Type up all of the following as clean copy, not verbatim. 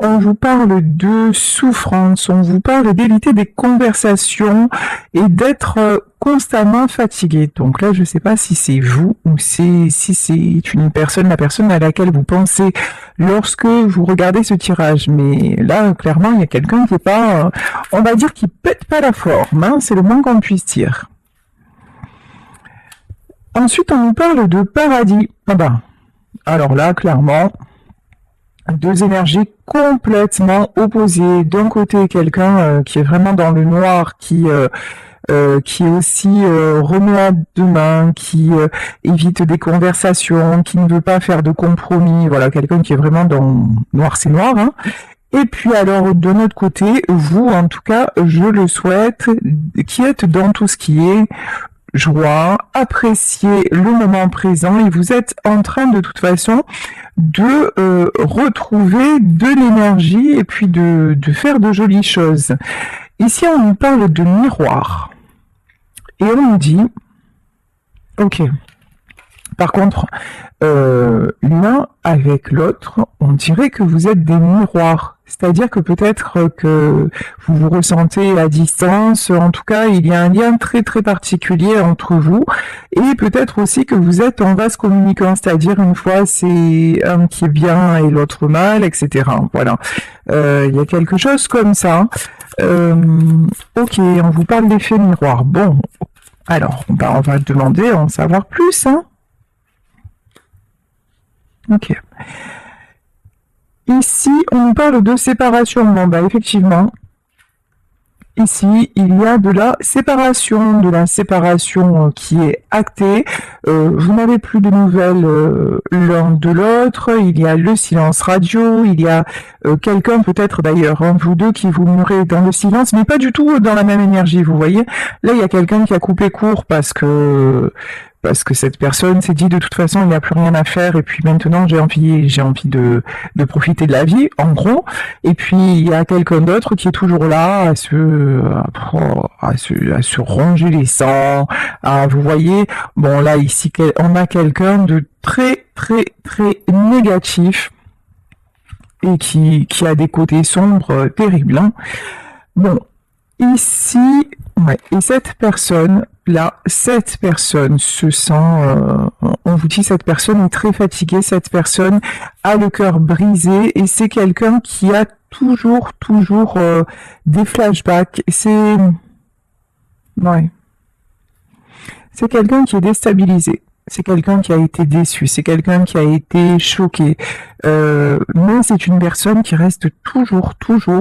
On vous parle de souffrance, on vous parle d'éviter des conversations et d'être constamment fatigué. Donc là, je ne sais pas si c'est vous ou si c'est une personne, la personne à laquelle vous pensez lorsque vous regardez ce tirage. Mais là, clairement, il y a quelqu'un qui est pas, on va dire, qui pète pas la forme, hein, c'est le moins qu'on puisse dire. Ensuite, on nous parle de paradis. Ah bah, alors là, clairement, deux énergies complètement opposées. D'un côté, quelqu'un qui est vraiment dans le noir, qui est aussi remuant de main, qui évite des conversations, qui ne veut pas faire de compromis. Voilà, quelqu'un qui est vraiment dans noir, c'est noir. Hein. Et puis alors, de notre côté, vous, en tout cas, je le souhaite, qui êtes dans tout ce qui est joie, appréciez le moment présent et vous êtes en train de toute façon de retrouver de l'énergie et puis de faire de jolies choses. Ici, on nous parle de miroir et on nous dit, ok, par contre, l'un avec l'autre, on dirait que vous êtes des miroirs. C'est-à-dire que peut-être que vous vous ressentez à distance, en tout cas, il y a un lien très très particulier entre vous, et peut-être aussi que vous êtes en vase communicant, c'est-à-dire une fois c'est un qui est bien et l'autre mal, etc. Voilà, il y a quelque chose comme ça. Ok, on vous parle d'effet miroir. Bon, alors, on va demander à en savoir plus, hein. Ok. Ici, on parle de séparation. Bon, bah, effectivement, ici, il y a de la séparation qui est actée. Vous n'avez plus de nouvelles l'un de l'autre. Il y a le silence radio. Il y a quelqu'un, peut-être d'ailleurs, hein, vous deux qui vous mourrez dans le silence, mais pas du tout dans la même énergie, vous voyez. Là, il y a quelqu'un qui a coupé court parce que cette personne s'est dit de toute façon il n'y a plus rien à faire et puis maintenant j'ai envie de profiter de la vie en gros, et puis il y a quelqu'un d'autre qui est toujours là à se ronger les sangs, vous voyez. Bon, là ici on a quelqu'un de très très très négatif et qui a des côtés sombres terribles, hein. Bon, ici, ouais, et cette personne se sent, on vous dit, cette personne est très fatiguée, cette personne a le cœur brisé, et c'est quelqu'un qui a toujours des flashbacks. Ouais, c'est quelqu'un qui est déstabilisé. C'est quelqu'un qui a été déçu, c'est quelqu'un qui a été choqué. Mais c'est une personne qui reste toujours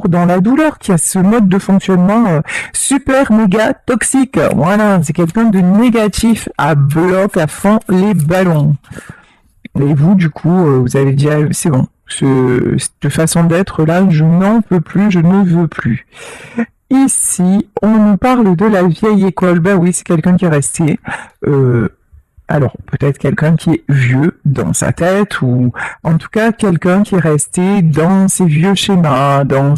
dans la douleur, qui a ce mode de fonctionnement super méga toxique. Voilà, c'est quelqu'un de négatif, à bloc, à fond les ballons. Et vous, du coup, vous avez dit, ah, c'est bon, cette façon d'être là, je n'en peux plus, je ne veux plus. Ici, on nous parle de la vieille école. Ben oui, c'est quelqu'un qui est resté. Alors, peut-être quelqu'un qui est vieux dans sa tête, ou en tout cas quelqu'un qui est resté dans ses vieux schémas, dans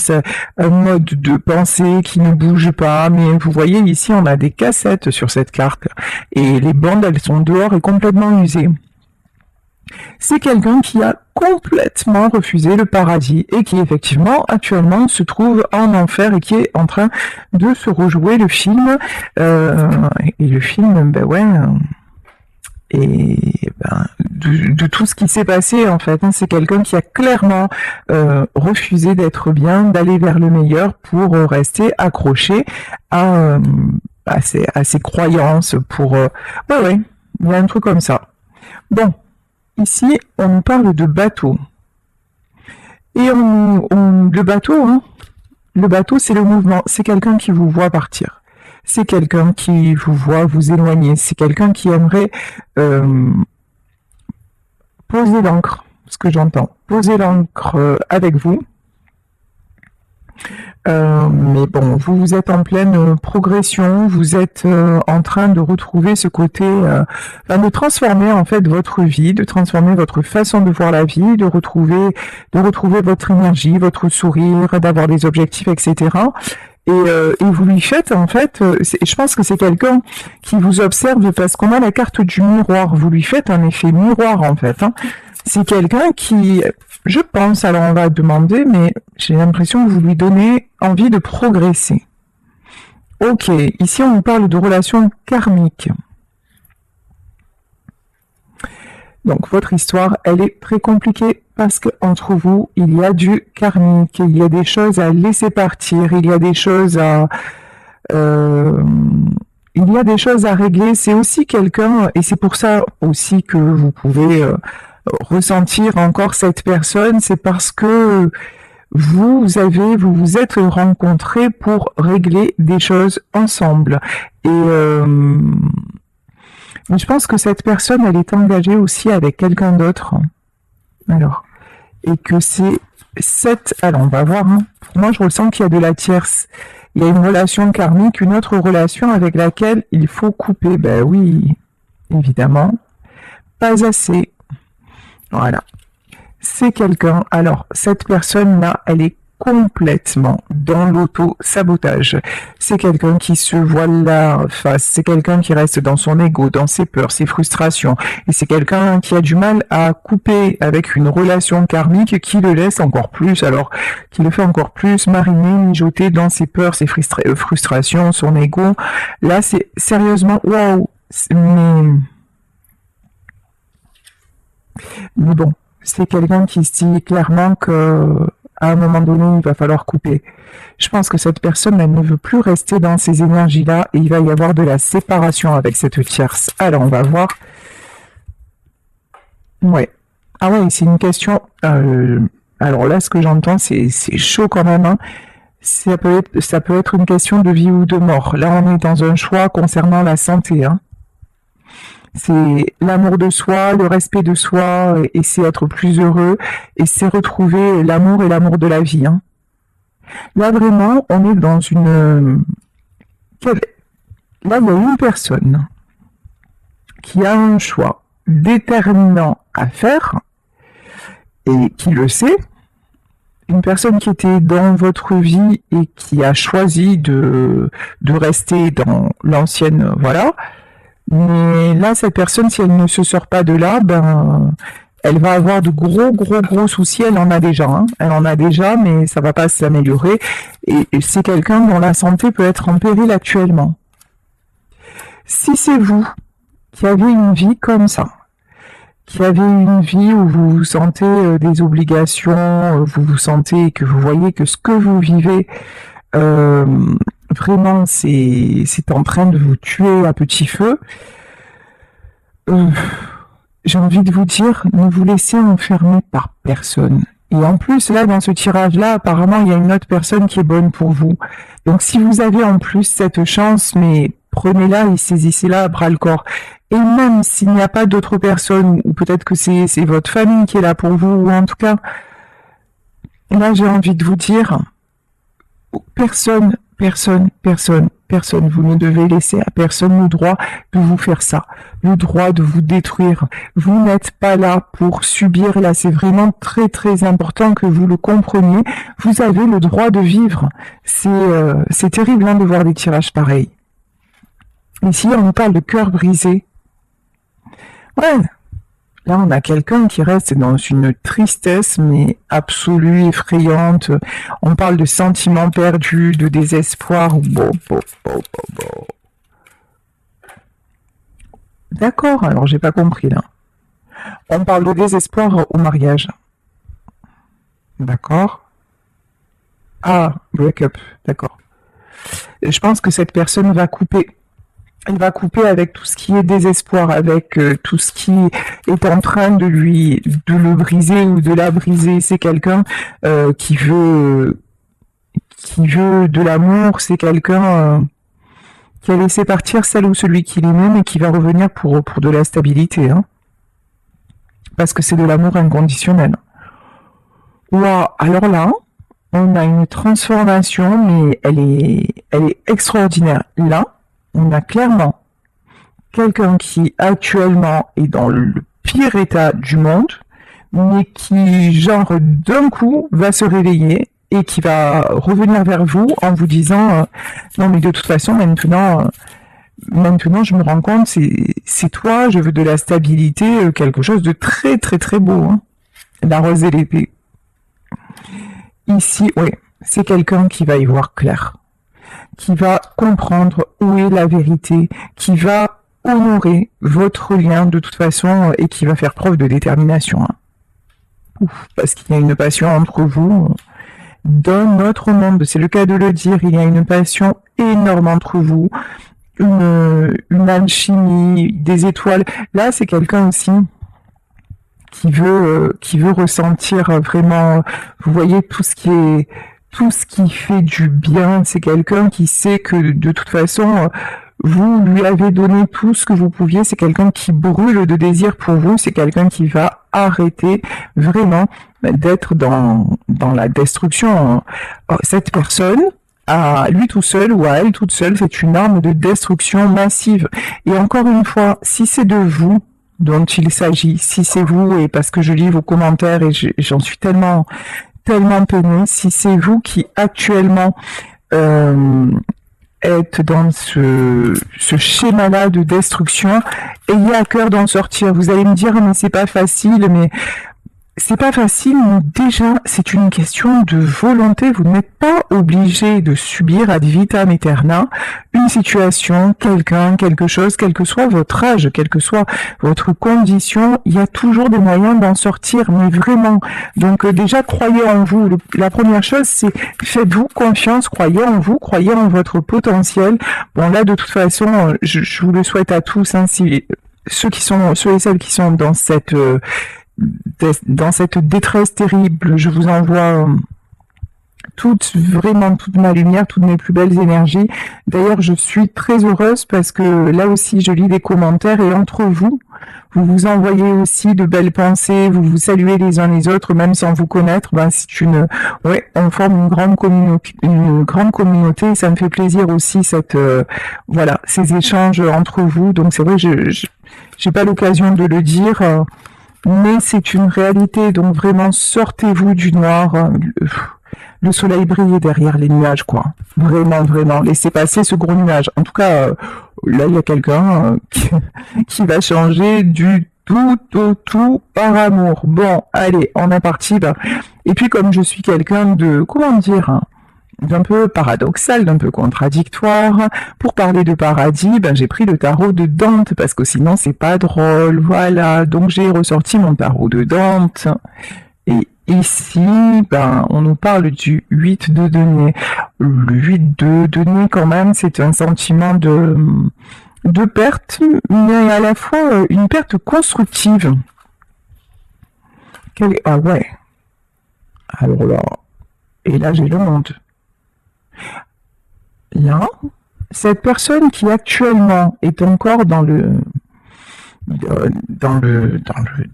un mode de pensée qui ne bouge pas. Mais vous voyez, ici, on a des cassettes sur cette carte, et les bandes, elles sont dehors et complètement usées. C'est quelqu'un qui a complètement refusé le paradis et qui effectivement actuellement se trouve en enfer et qui est en train de se rejouer le film. Et le film, ben ouais... Et ben, de tout ce qui s'est passé en fait, hein, c'est quelqu'un qui a clairement refusé d'être bien, d'aller vers le meilleur pour rester accroché à ses croyances. Ouais, il y a un truc comme ça. Bon, ici on nous parle de bateau et le bateau, hein, le bateau c'est le mouvement, c'est quelqu'un qui vous voit partir. C'est quelqu'un qui vous voit vous éloigner. C'est quelqu'un qui aimerait poser l'ancre, ce que j'entends. Poser l'ancre avec vous. Mais bon, vous êtes en pleine progression. Vous êtes en train de retrouver ce côté, de transformer en fait votre vie, de transformer votre façon de voir la vie, de retrouver votre énergie, votre sourire, d'avoir des objectifs, etc. Et vous lui faites, en fait, je pense que c'est quelqu'un qui vous observe parce qu'on a la carte du miroir. Vous lui faites un effet miroir, en fait. Hein. C'est quelqu'un qui, je pense, alors on va demander, mais j'ai l'impression que vous lui donnez envie de progresser. Ok, ici on parle de relations karmiques. Donc votre histoire, elle est très compliquée parce qu'entre vous, il y a du karmique, il y a des choses à laisser partir, il y a des choses à... il y a des choses à régler. C'est aussi quelqu'un, et c'est pour ça aussi que vous pouvez ressentir encore cette personne, c'est parce que vous vous êtes rencontrés pour régler des choses ensemble. Et je pense que cette personne, elle est engagée aussi avec quelqu'un d'autre. Alors, et que c'est cette... Alors, on va voir. Hein. Moi, je ressens qu'il y a de la tierce. Il y a une relation karmique, une autre relation avec laquelle il faut couper. Ben oui, évidemment. Pas assez. Voilà. C'est quelqu'un. Alors, cette personne-là, elle est complètement dans l'auto-sabotage. C'est quelqu'un qui se voile la face. C'est quelqu'un qui reste dans son ego, dans ses peurs, ses frustrations. Et c'est quelqu'un qui a du mal à couper avec une relation karmique qui le laisse encore plus, alors, qui le fait encore plus mariner, mijoter dans ses peurs, ses frustrations, son ego. Là, c'est sérieusement, waouh! Mais bon, c'est quelqu'un qui se dit clairement que à un moment donné, il va falloir couper. Je pense que cette personne, elle ne veut plus rester dans ces énergies-là et il va y avoir de la séparation avec cette tierce. Alors, on va voir. Ouais. Ah ouais, c'est une question... alors là, ce que j'entends, c'est chaud quand même. Hein. Ça peut être une question de vie ou de mort. Là, on est dans un choix concernant la santé. Hein. C'est l'amour de soi, le respect de soi, et c'est être plus heureux, et c'est retrouver l'amour et l'amour de la vie. Hein. Là, vraiment, on est dans une... Là, il y a une personne qui a un choix déterminant à faire, et qui le sait. Une personne qui était dans votre vie et qui a choisi de rester dans l'ancienne... Voilà. Mais là, cette personne, si elle ne se sort pas de là, ben, elle va avoir de gros soucis. Elle en a déjà, hein. Elle en a déjà, mais ça va pas s'améliorer. Et c'est quelqu'un dont la santé peut être en péril actuellement. Si c'est vous qui avez une vie comme ça, qui avez une vie où vous vous sentez des obligations, vous vous sentez que vous voyez que ce que vous vivez, vraiment, c'est en train de vous tuer à petit feu. J'ai envie de vous dire, ne vous laissez enfermer par personne. Et en plus, là, dans ce tirage-là, apparemment, il y a une autre personne qui est bonne pour vous. Donc, si vous avez en plus cette chance, mais prenez-la et saisissez-la à bras-le-corps. Et même s'il n'y a pas d'autres personnes, ou peut-être que c'est votre famille qui est là pour vous, ou en tout cas, là, j'ai envie de vous dire, personne, vous ne devez laisser à personne le droit de vous faire ça, le droit de vous détruire. Vous n'êtes pas là pour subir, là c'est vraiment très important que vous le compreniez. Vous avez le droit de vivre. C'est terrible hein, de voir des tirages pareils. Ici on nous parle de cœur brisé. Ouais. Là, on a quelqu'un qui reste dans une tristesse, mais absolue, effrayante. On parle de sentiments perdus, de désespoir. D'accord, alors j'ai pas compris là. On parle de désespoir au mariage. D'accord. Ah, break-up, d'accord. Je pense que cette personne va couper. Elle va couper avec tout ce qui est désespoir, avec tout ce qui est en train de le briser ou de la briser. C'est quelqu'un qui veut de l'amour. C'est quelqu'un qui a laissé partir celle ou celui qu'il aime et qui va revenir pour de la stabilité. Hein. Parce que c'est de l'amour inconditionnel. Waouh, alors là, on a une transformation, mais elle est extraordinaire. Là, on a clairement quelqu'un qui actuellement est dans le pire état du monde, mais qui, genre, d'un coup, va se réveiller et qui va revenir vers vous en vous disant non mais de toute façon, maintenant, maintenant je me rends compte, c'est toi, je veux de la stabilité, quelque chose de très très très beau, hein. La rose et l'épée. Ici, oui, c'est quelqu'un qui va y voir clair, qui va comprendre où est la vérité, qui va honorer votre lien de toute façon et qui va faire preuve de détermination, hein. Ouf, parce qu'il y a une passion entre vous. Dans notre monde, c'est le cas de le dire, il y a une passion énorme entre vous, une alchimie, des étoiles. Là, c'est quelqu'un aussi qui veut ressentir vraiment, vous voyez, tout ce qui fait du bien. C'est quelqu'un qui sait que de toute façon, vous lui avez donné tout ce que vous pouviez. C'est quelqu'un qui brûle de désir pour vous. C'est quelqu'un qui va arrêter vraiment d'être dans la destruction. Cette personne, à lui tout seul ou à elle toute seule, c'est une arme de destruction massive. Et encore une fois, si c'est de vous dont il s'agit, si c'est vous, et parce que je lis vos commentaires et j'en suis tellement peinée, si c'est vous qui actuellement êtes dans ce schéma-là de destruction, ayez à cœur d'en sortir. Vous allez me dire, mais c'est pas facile, mais déjà, c'est une question de volonté. Vous n'êtes pas obligé de subir ad vitam aeternam une situation, quelqu'un, quelque chose, quel que soit votre âge, quelle que soit votre condition, il y a toujours des moyens d'en sortir, mais vraiment. Donc déjà, croyez en vous. La première chose, c'est faites-vous confiance, croyez en vous, croyez en votre potentiel. Bon là, de toute façon, je vous le souhaite à tous, hein, si ceux et celles qui sont dans cette détresse terrible, je vous envoie vraiment toute ma lumière, toutes mes plus belles énergies. D'ailleurs, je suis très heureuse parce que là aussi, je lis des commentaires et entre vous, vous vous envoyez aussi de belles pensées, vous vous saluez les uns les autres, même sans vous connaître. Ben, on forme une grande communauté et ça me fait plaisir aussi ces échanges entre vous. Donc c'est vrai, j'ai pas l'occasion de le dire. Mais c'est une réalité, donc vraiment sortez-vous du noir, le soleil brille derrière les nuages, quoi. Vraiment, vraiment, laissez passer ce gros nuage. En tout cas, là il y a quelqu'un qui va changer du tout au tout par amour. Bon, allez, on est parti. Et puis comme je suis quelqu'un de, comment dire, hein, d'un peu paradoxal, d'un peu contradictoire. Pour parler de paradis, j'ai pris le tarot de Dante, parce que sinon c'est pas drôle, voilà. Donc j'ai ressorti mon tarot de Dante. Et ici, on nous parle du 8 de denier. Le 8 de denier, quand même, c'est un sentiment de perte, mais à la fois une perte constructive. Ah ouais. Alors là, et là j'ai le monde. Là, cette personne qui actuellement est encore dans le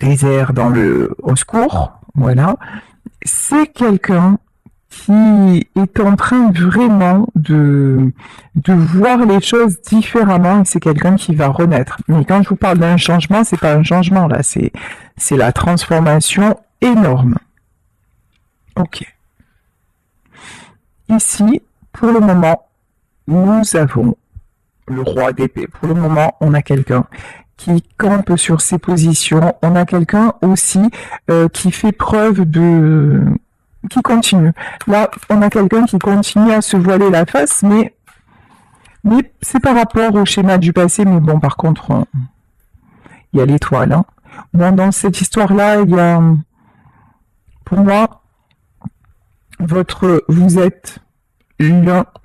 désert, au secours, voilà, c'est quelqu'un qui est en train vraiment de voir les choses différemment et c'est quelqu'un qui va renaître. Mais quand je vous parle d'un changement, c'est pas un changement là, c'est la transformation énorme. Ok. Ici, pour le moment, nous avons le roi d'épée. Pour le moment, on a quelqu'un qui campe sur ses positions. On a quelqu'un aussi qui fait preuve qui continue. Là, on a quelqu'un qui continue à se voiler la face, mais c'est par rapport au schéma du passé. Mais bon, par contre, il y a l'étoile. Hein. Bon, dans cette histoire-là, il y a, pour moi, vous êtes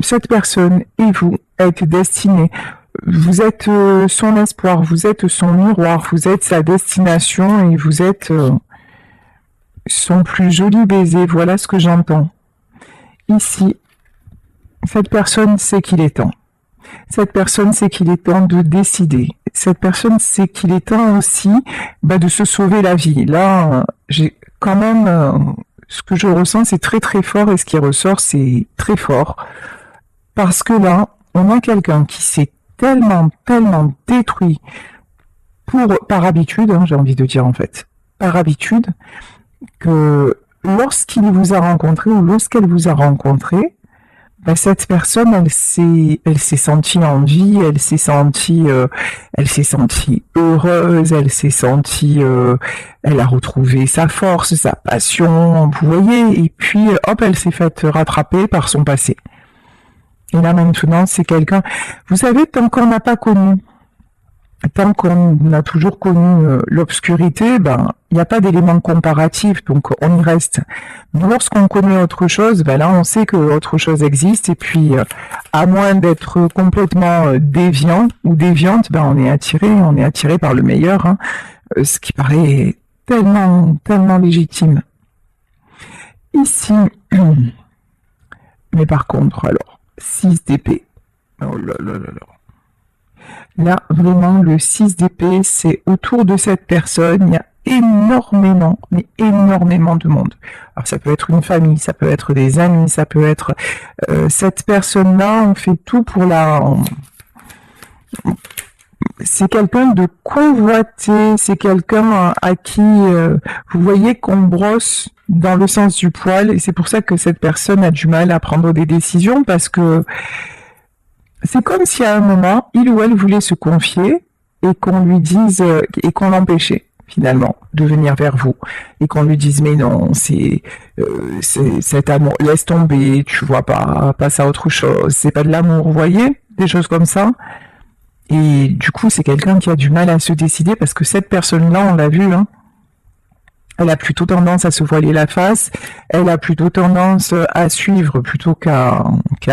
cette personne et vous êtes destinés. Vous êtes son espoir, vous êtes son miroir, vous êtes sa destination et vous êtes son plus joli baiser. Voilà ce que j'entends. Ici, cette personne sait qu'il est temps. Cette personne sait qu'il est temps de décider. Cette personne sait qu'il est temps aussi de se sauver la vie. Là, j'ai quand même... ce que je ressens, c'est très très fort et ce qui ressort, c'est très fort. Parce que là, on a quelqu'un qui s'est tellement détruit par habitude, hein, j'ai envie de dire en fait, par habitude, que lorsqu'il vous a rencontré ou lorsqu'elle vous a rencontré, bah, cette personne, elle s'est sentie en vie, elle s'est sentie heureuse, elle a retrouvé sa force, sa passion, vous voyez, et puis hop, elle s'est faite rattraper par son passé. Et là maintenant, c'est quelqu'un, vous savez, tant qu'on a toujours connu l'obscurité, ben il n'y a pas d'élément comparatif, donc on y reste. Mais lorsqu'on connaît autre chose, ben là on sait que autre chose existe, et puis à moins d'être complètement déviant ou déviante, ben on est attiré par le meilleur, hein, ce qui paraît tellement légitime. Ici, mais par contre, alors 6 d'épée. Oh là là là là. Là, vraiment, le 6 d'épée, c'est autour de cette personne, il y a énormément, mais énormément de monde. Alors ça peut être une famille, ça peut être des amis, ça peut être cette personne-là, on fait tout pour c'est quelqu'un de convoité, c'est quelqu'un à qui vous voyez qu'on brosse dans le sens du poil, et c'est pour ça que cette personne a du mal à prendre des décisions, parce que c'est comme si à un moment, il ou elle voulait se confier et qu'on lui dise, et qu'on l'empêchait finalement de venir vers vous, et qu'on lui dise mais non, c'est cet amour, laisse tomber, tu vois pas, passe à autre chose, c'est pas de l'amour, vous voyez, des choses comme ça. Et du coup, c'est quelqu'un qui a du mal à se décider, parce que cette personne-là, on l'a vu, hein, elle a plutôt tendance à se voiler la face, elle a plutôt tendance à suivre plutôt qu'à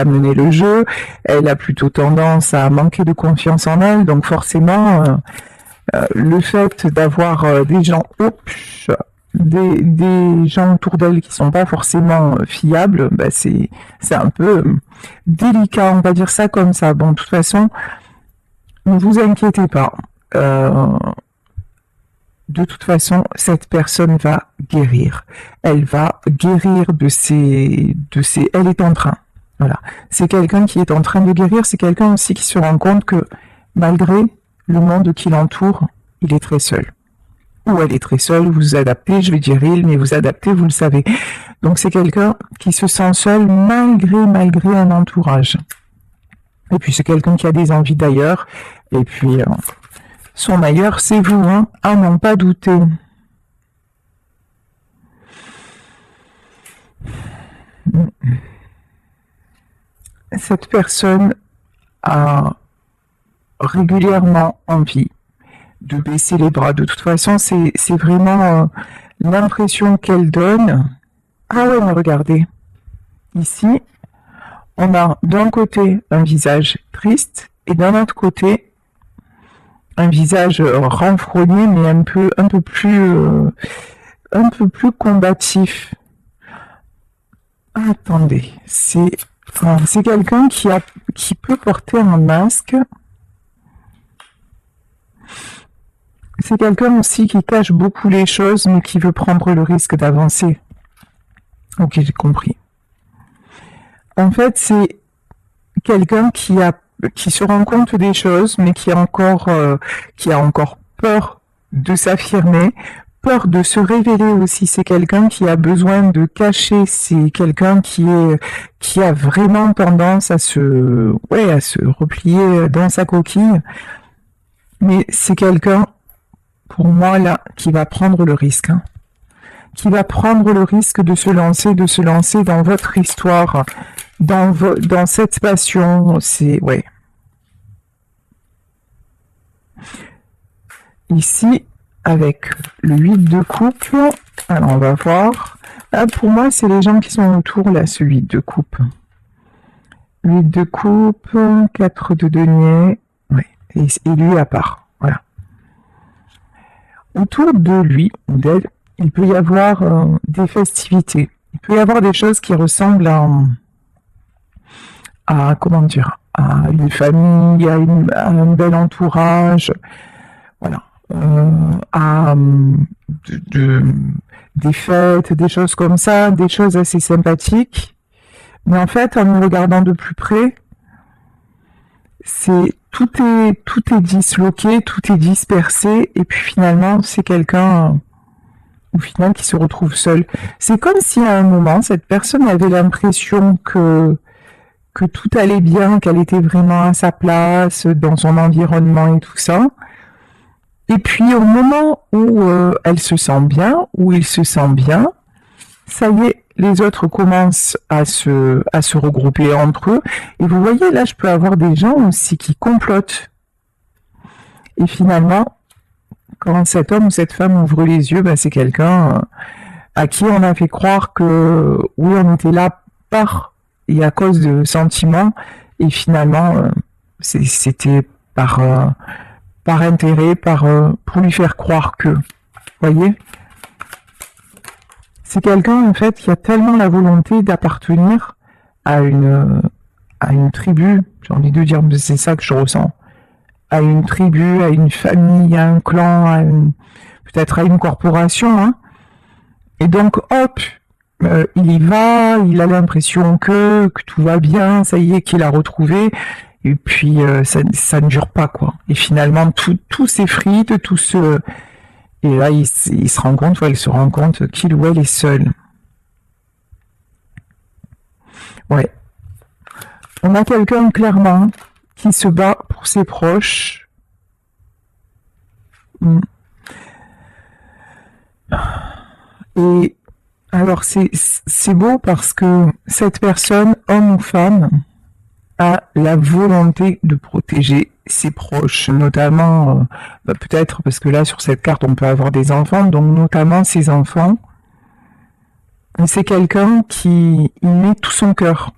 mener le jeu, elle a plutôt tendance à manquer de confiance en elle, donc forcément, le fait d'avoir des gens des gens autour d'elle qui sont pas forcément fiables, bah c'est un peu délicat, on va dire ça comme ça. Bon, de toute façon, ne vous inquiétez pas. De toute façon, cette personne va guérir. Elle va guérir elle est en train. Voilà. C'est quelqu'un qui est en train de guérir. C'est quelqu'un aussi qui se rend compte que, malgré le monde qui l'entoure, il est très seul. Ou elle est très seule, vous vous adaptez, je vais dire il, mais vous adaptez, vous le savez. Donc c'est quelqu'un qui se sent seul malgré un entourage. Et puis c'est quelqu'un qui a des envies d'ailleurs. Et puis son ailleurs, c'est vous, hein, à n'en pas douter. Cette personne a régulièrement envie de baisser les bras. De toute façon, c'est vraiment l'impression qu'elle donne. Ah ouais, mais regardez. Ici, on a d'un côté un visage triste et d'un autre côté un visage renfrogné, mais un peu plus combatif. Attendez, c'est quelqu'un qui peut porter un masque. C'est quelqu'un aussi qui cache beaucoup les choses, mais qui veut prendre le risque d'avancer. Ok, j'ai compris. En fait, c'est quelqu'un qui se rend compte des choses, mais qui a encore peur de s'affirmer, peur de se révéler aussi. C'est quelqu'un qui a besoin de cacher. C'est quelqu'un qui a vraiment tendance à se replier dans sa coquille. Mais c'est quelqu'un, pour moi là, qui va prendre le risque. Hein. Qui va prendre le risque de se lancer dans votre histoire, dans cette passion. C'est ouais. Ici, avec le 8 de coupe, alors on va voir. Là, pour moi, c'est les gens qui sont autour, là, ce 8 de coupe. 8 de coupe, 4 de denier, ouais, et lui à part, voilà. Autour de lui, ou d'elle, il peut y avoir des festivités. Il peut y avoir des choses qui ressemblent à comment dire, à une famille, à un bel entourage, voilà. Des fêtes, des choses comme ça, des choses assez sympathiques. Mais en fait, en me regardant de plus près, tout est disloqué, tout est dispersé, et puis finalement, c'est quelqu'un au final qui se retrouve seul. C'est comme si à un moment, cette personne avait l'impression que tout allait bien, qu'elle était vraiment à sa place, dans son environnement et tout ça. Et puis au moment où elle se sent bien, où il se sent bien, ça y est, les autres commencent à se regrouper entre eux. Et vous voyez, là, je peux avoir des gens aussi qui complotent. Et finalement, quand cet homme ou cette femme ouvre les yeux, ben, c'est quelqu'un à qui on a fait croire que oui, on était là par et à cause de sentiments, et finalement, c'était par intérêt, pour lui faire croire que, vous voyez, c'est quelqu'un en fait qui a tellement la volonté d'appartenir à une tribu, j'ai envie de dire, c'est ça que je ressens, à une tribu, à une famille, à un clan, peut-être à une corporation, hein. Et donc, hop, il y va, il a l'impression que tout va bien, ça y est, qu'il a retrouvé, et puis ça ne dure pas, quoi. Et finalement, tout s'effrite, et là, il se rend compte, elle se rend compte qu'il ou elle est seul. Ouais. On a quelqu'un, clairement, qui se bat pour ses proches. Et alors, c'est beau parce que cette personne, homme ou femme, a la volonté de protéger ses proches, notamment, peut-être parce que là, sur cette carte, on peut avoir des enfants, donc notamment ses enfants. C'est quelqu'un qui y met tout son cœur.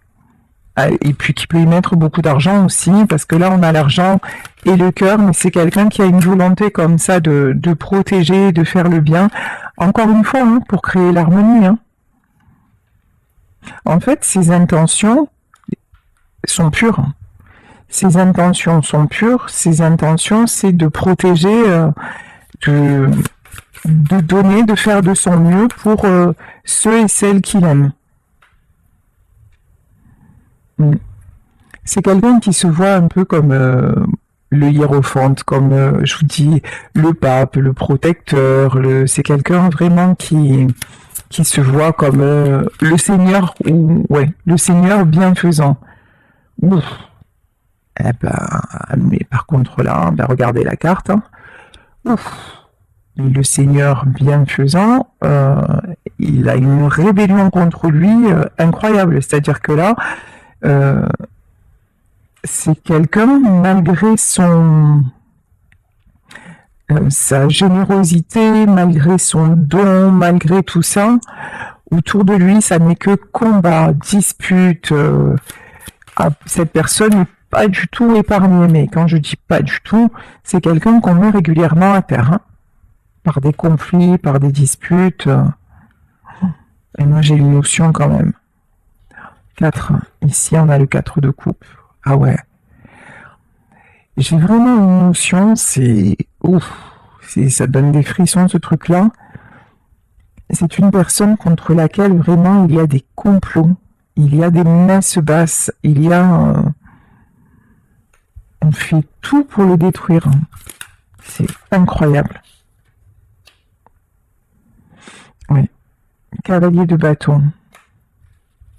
Et puis qui peut y mettre beaucoup d'argent aussi, parce que là, on a l'argent et le cœur, mais c'est quelqu'un qui a une volonté comme ça de protéger, de faire le bien. Encore une fois, hein, pour créer l'harmonie. Hein. En fait, ses intentions sont pures. Ses intentions sont pures. Ses intentions, c'est de protéger, de donner, de faire de son mieux pour ceux et celles qu'il aime. C'est quelqu'un qui se voit un peu comme le hiérophante, comme je vous dis, le pape, le protecteur. C'est quelqu'un vraiment qui se voit comme le Seigneur, le Seigneur bienfaisant. Ouf. Eh ben, mais par contre là, ben regardez la carte. Hein. Ouf. Le Seigneur bienfaisant, il a une rébellion contre lui incroyable. C'est-à-dire que là, c'est quelqu'un, malgré sa générosité, malgré son don, malgré tout ça, autour de lui, ça n'est que combat, dispute. Cette personne n'est pas du tout épargnée, mais quand je dis pas du tout, c'est quelqu'un qu'on met régulièrement à terre, hein, par des conflits, par des disputes. Et moi, j'ai une notion quand même. 4. Ici, on a le 4 de coupe. Ah ouais. J'ai vraiment une notion, c'est ouf, ça donne des frissons ce truc-là. C'est une personne contre laquelle vraiment il y a des complots, il y a des messes basses, on fait tout pour le détruire. C'est incroyable. Oui. Cavalier de bâton.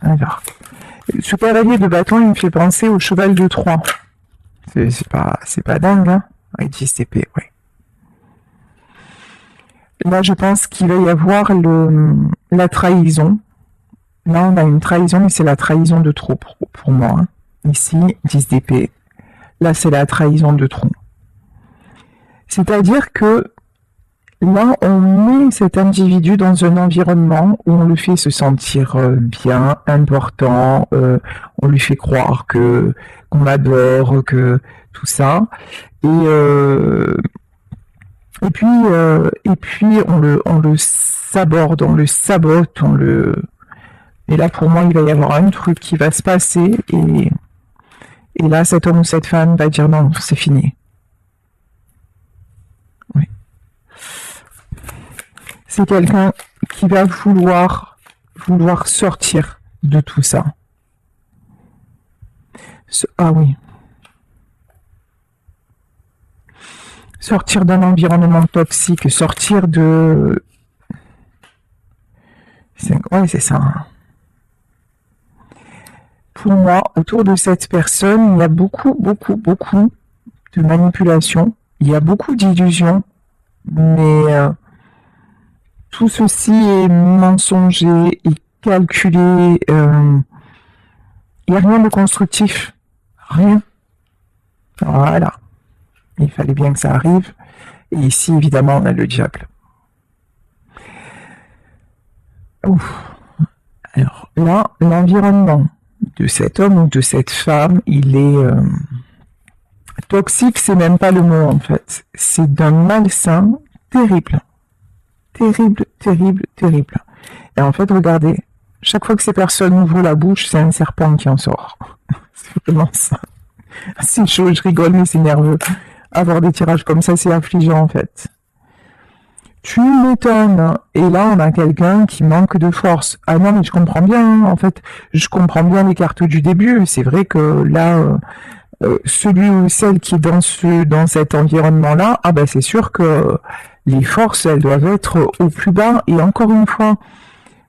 Alors, ce cavalier de bâton, il me fait penser au cheval de Troie. C'est pas dingue, hein? Avec 10 TP, ouais. Là, je pense qu'il va y avoir la trahison. Là, on a une trahison, mais c'est la trahison de trop pour moi. Hein. Ici, 10 d'épée. Là, c'est la trahison de trop. C'est-à-dire que là, on met cet individu dans un environnement où on le fait se sentir bien, important, on lui fait croire qu'on l'adore, que tout ça, et puis on le saborde, on le sabote, et là pour moi il va y avoir un truc qui va se passer et là cet homme ou cette femme va dire non, c'est fini. Oui. C'est quelqu'un qui va vouloir sortir de tout ça. Ah oui. Sortir d'un environnement toxique, sortir de... Ouais, c'est ça. pour moi, autour de cette personne, il y a beaucoup de manipulation, il y a beaucoup d'illusions, mais tout ceci est mensonger et calculé. Il n'y a rien de constructif. Rien. Voilà. Il fallait bien que ça arrive. Et ici, évidemment, on a le diable. Ouf. Alors là, l'environnement de cet homme ou de cette femme, il est toxique, c'est même pas le mot en fait. C'est d'un malsain terrible. Terrible. Et en fait, regardez, chaque fois que ces personnes ouvrent la bouche, c'est un serpent qui en sort. C'est vraiment ça. C'est chaud, je rigole, mais c'est nerveux. Avoir des tirages comme ça, c'est affligeant en fait. Tu m'étonnes. Et là, on a quelqu'un qui manque de force. Ah non, mais je comprends bien, en fait. Je comprends bien les cartes du début. C'est vrai que là, celui ou celle qui est dans cet environnement-là, ah ben c'est sûr que les forces, elles doivent être au plus bas. Et encore une fois,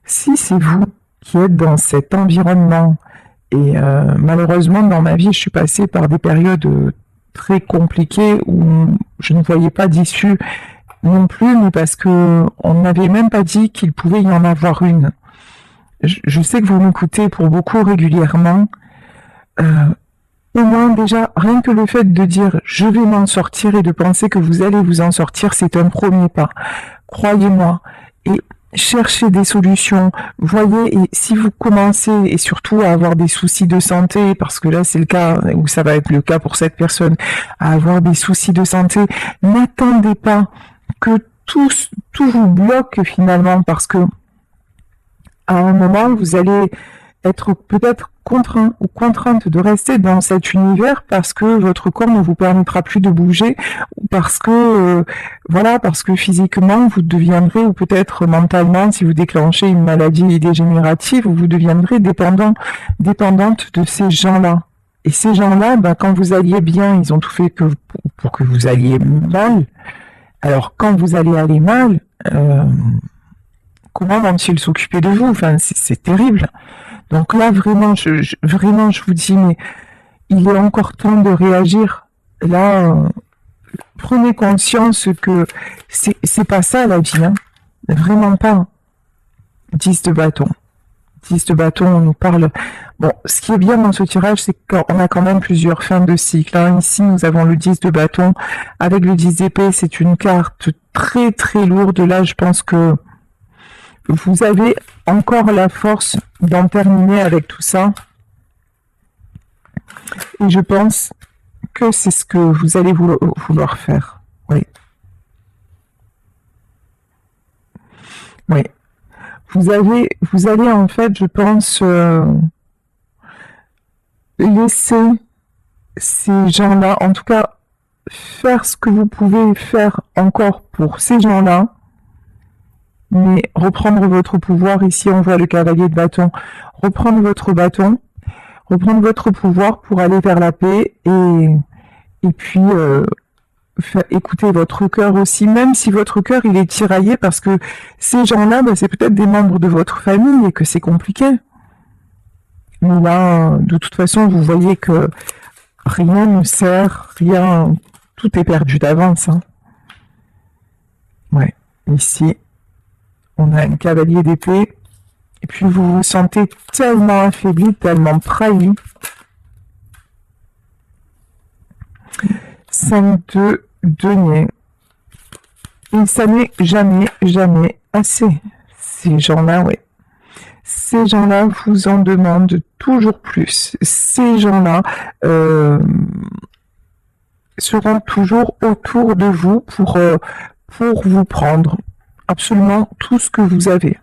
si c'est vous qui êtes dans cet environnement, et malheureusement, dans ma vie, je suis passée par des périodes très compliquées où je ne voyais pas d'issue non plus, mais parce que on n'avait même pas dit qu'il pouvait y en avoir une. Je sais que vous m'écoutez pour beaucoup régulièrement. Au moins déjà, rien que le fait de dire je vais m'en sortir et de penser que vous allez vous en sortir, c'est un premier pas. Croyez-moi. Et cherchez des solutions. Voyez, et si vous commencez, et surtout à avoir des soucis de santé, parce que là c'est le cas, ou ça va être le cas pour cette personne, à avoir des soucis de santé, n'attendez pas que tout vous bloque finalement, parce que à un moment vous allez être peut-être contraint ou contrainte de rester dans cet univers parce que votre corps ne vous permettra plus de bouger, ou parce que voilà, parce que physiquement vous deviendrez, ou peut-être mentalement si vous déclenchez une maladie dégénérative, vous deviendrez dépendante de ces gens-là. Et ces gens-là, ben, quand vous alliez bien, ils ont tout fait pour que vous alliez mal. Alors, quand vous allez aller mal, comment vont-ils s'occuper de vous? Enfin, c'est terrible. Donc là, vraiment, je vous dis, mais il est encore temps de réagir. Là, prenez conscience que c'est pas ça la vie, hein. Vraiment pas. 10 de bâton. 10 de bâton, on nous parle... Bon, ce qui est bien dans ce tirage, c'est qu'on a quand même plusieurs fins de cycle, hein. Ici, nous avons le 10 de bâton. Avec le 10 d'épée, c'est une carte très lourde. Là, je pense que vous avez encore la force d'en terminer avec tout ça. Et je pense que c'est ce que vous allez vouloir faire. Oui. Oui. Vous allez en fait, je pense, laisser ces gens-là, en tout cas, faire ce que vous pouvez faire encore pour ces gens-là, mais reprendre votre pouvoir. Ici, on voit le cavalier de bâton. Reprendre votre bâton, reprendre votre pouvoir pour aller vers la paix, et puis écouter votre cœur aussi, même si votre cœur il est tiraillé, parce que ces gens-là, ben, c'est peut-être des membres de votre famille et que c'est compliqué. Mais là, de toute façon, vous voyez que rien ne sert, rien, tout est perdu d'avance, hein. Ouais, ici, on a un cavalier d'épée, et puis vous vous sentez tellement affaibli, tellement trahi. 5 de denier. Et ça n'est jamais assez. Ces gens-là, oui. Ces gens-là vous en demandent toujours plus. Ces gens-là seront toujours autour de vous pour vous prendre absolument tout ce que vous avez.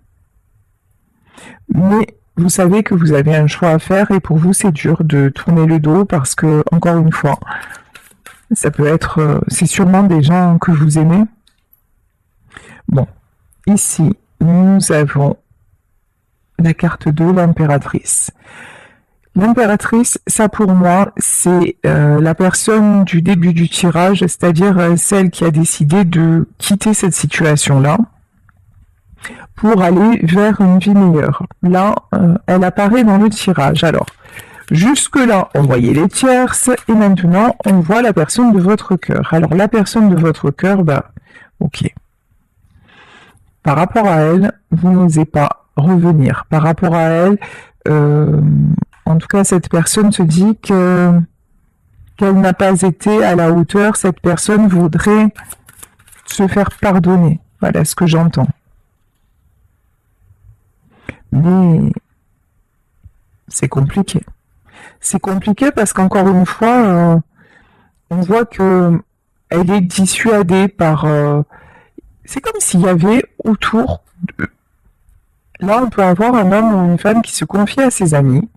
Mais vous savez que vous avez un choix à faire, et pour vous c'est dur de tourner le dos, parce que, encore une fois, ça peut être, c'est sûrement des gens que vous aimez. Bon, ici, nous avons la carte de l'impératrice. L'impératrice, ça pour moi, c'est la personne du début du tirage, c'est-à-dire celle qui a décidé de quitter cette situation-là pour aller vers une vie meilleure. Là, elle apparaît dans le tirage. Alors, Jusque-là, on voyait les tierces, et maintenant, on voit la personne de votre cœur. Alors, la personne de votre cœur, bah, ok. Par rapport à elle, vous n'osez pas revenir. Par rapport à elle, en tout cas, cette personne se dit qu'elle n'a pas été à la hauteur. Cette personne voudrait se faire pardonner. Voilà ce que j'entends. Mais c'est compliqué. C'est compliqué parce qu'encore une fois, on voit que elle est dissuadée par... c'est comme s'il y avait autour... Là, on peut avoir un homme ou une femme qui se confie à ses amis,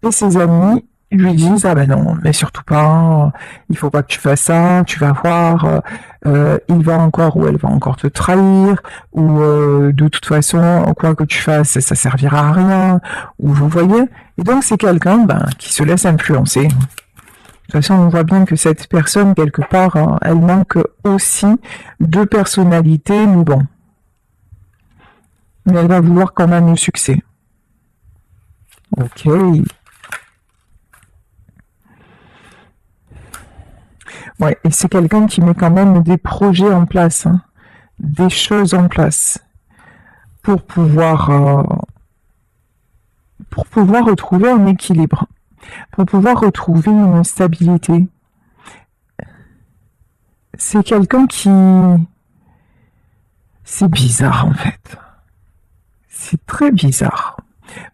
et ses amis lui disent ah ben non, mais surtout pas, il faut pas que tu fasses ça, tu vas voir, il va encore ou elle va encore te trahir, ou de toute façon, quoi que tu fasses, ça servira à rien, ou vous voyez. Et donc c'est quelqu'un qui se laisse influencer. De toute façon, on voit bien que cette personne, quelque part, elle manque aussi de personnalité, mais bon. Mais elle va vouloir quand même le succès. Ok. Ouais, et c'est quelqu'un qui met quand même des projets en place, hein, des choses en place, pour pouvoir retrouver un équilibre, pour pouvoir retrouver une stabilité. C'est quelqu'un qui... C'est bizarre en fait. C'est très bizarre.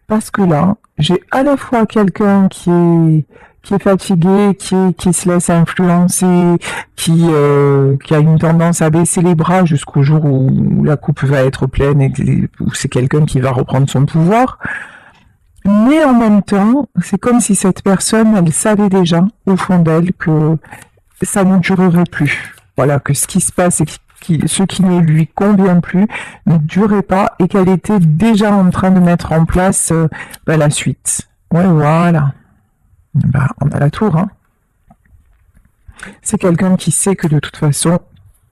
Parce que là, j'ai à la fois quelqu'un qui est fatigué, qui se laisse influencer, qui a une tendance à baisser les bras jusqu'au jour où la coupe va être pleine et où c'est quelqu'un qui va reprendre son pouvoir. Mais en même temps, c'est comme si cette personne, elle savait déjà, au fond d'elle, que ça ne durerait plus. Voilà, que ce qui se passe et ce qui ne lui convient plus ne durait pas et qu'elle était déjà en train de mettre en place la suite. Ouais, voilà. On a la tour, hein. C'est quelqu'un qui sait que de toute façon,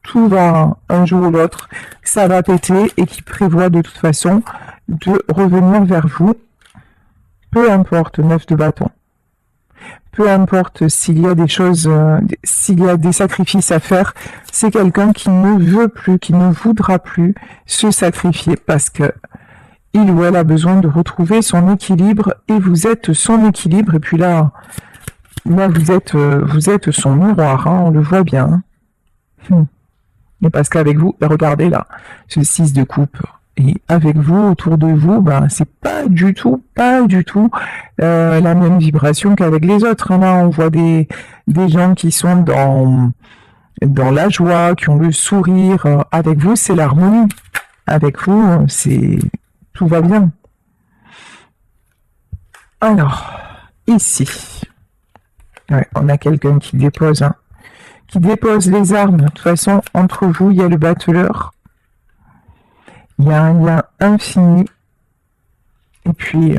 tout va un jour ou l'autre, ça va péter et qui prévoit de toute façon de revenir vers vous. Peu importe, 9 de bâton. Peu importe s'il y a des choses, s'il y a des sacrifices à faire, c'est quelqu'un qui ne veut plus, qui ne voudra plus se sacrifier parce que il ou elle a besoin de retrouver son équilibre et vous êtes son équilibre. Et puis là vous êtes son miroir, hein, on le voit bien. Et parce qu'avec vous, regardez là, ce 6 de coupe. Et avec vous, autour de vous, c'est pas du tout la même vibration qu'avec les autres. Là, on voit des gens qui sont dans la joie, qui ont le sourire. Avec vous, c'est l'harmonie. Avec vous, tout va bien. Alors, ici, ouais, on a quelqu'un qui dépose les armes. De toute façon, entre vous, il y a le battleur. Il y a un lien infini. Et puis,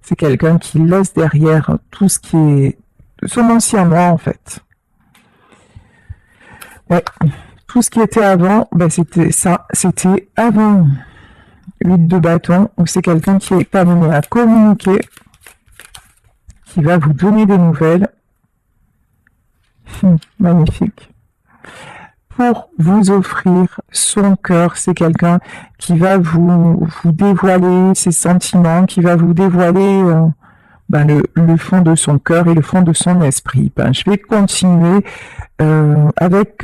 c'est quelqu'un qui laisse derrière tout ce qui est son ancien moi, en fait. Ouais, tout ce qui était avant, c'était ça. C'était avant 8 de bâton, où c'est quelqu'un qui est amené à communiquer, qui va vous donner des nouvelles. Magnifique. Pour vous offrir son cœur, c'est quelqu'un qui va vous dévoiler ses sentiments, qui va vous dévoiler le fond de son cœur et le fond de son esprit. Je vais continuer avec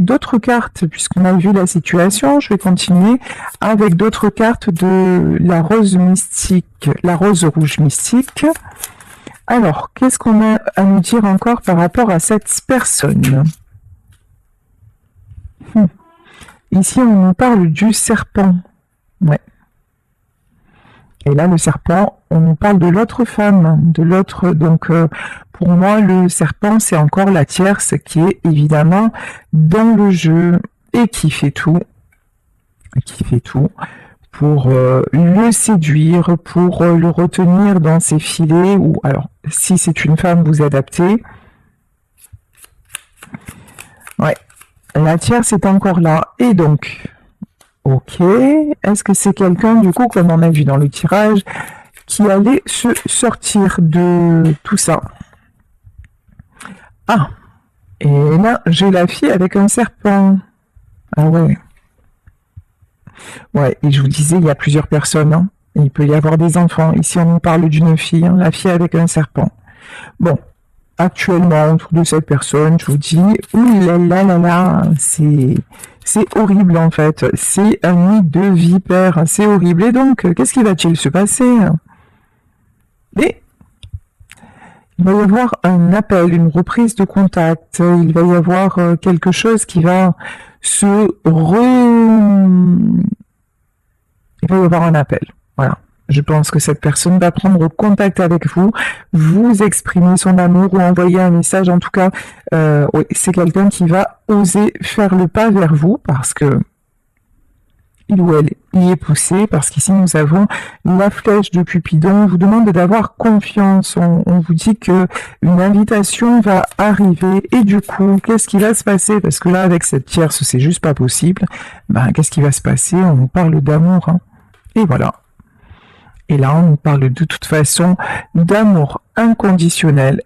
d'autres cartes, puisqu'on a vu la situation, je vais continuer avec d'autres cartes de la rose mystique, la rose rouge mystique. Alors, qu'est-ce qu'on a à nous dire encore par rapport à cette personne ? Ici, on nous parle du serpent. Ouais. Et là, le serpent, on nous parle de l'autre femme, de l'autre. Donc, pour moi, le serpent, c'est encore la tierce qui est évidemment dans le jeu et qui fait tout pour le séduire, pour le retenir dans ses filets. Ou alors, si c'est une femme, vous adaptez. Ouais. La tierce est encore là. Et donc, ok, est-ce que c'est quelqu'un, du coup, comme on a vu dans le tirage, qui allait se sortir de tout ça. Ah, et là, j'ai la fille avec un serpent. Ah ouais. Ouais, et je vous disais, il y a plusieurs personnes, hein. Il peut y avoir des enfants. Ici, on nous parle d'une fille, hein, la fille avec un serpent. Bon, actuellement, autour de cette personne, je vous dis, ouh là, c'est horrible en fait. C'est un nid de vipère, c'est horrible. Et donc, qu'est-ce qui va-t-il se passer? Mais il va y avoir un appel, une reprise de contact. Il va y avoir quelque chose qui va se il va y avoir un appel. Voilà. Je pense que cette personne va prendre contact avec vous, vous exprimer son amour ou envoyer un message. En tout cas, oui, c'est quelqu'un qui va oser faire le pas vers vous parce que il ou elle y est poussé, parce qu'ici nous avons la flèche de Cupidon. On vous demande d'avoir confiance. On vous dit que une invitation va arriver et du coup, qu'est-ce qui va se passer? Parce que là, avec cette tierce, c'est juste pas possible. Ben, qu'est-ce qui va se passer? On nous parle d'amour, hein. Et voilà. Et là, on nous parle de toute façon d'amour inconditionnel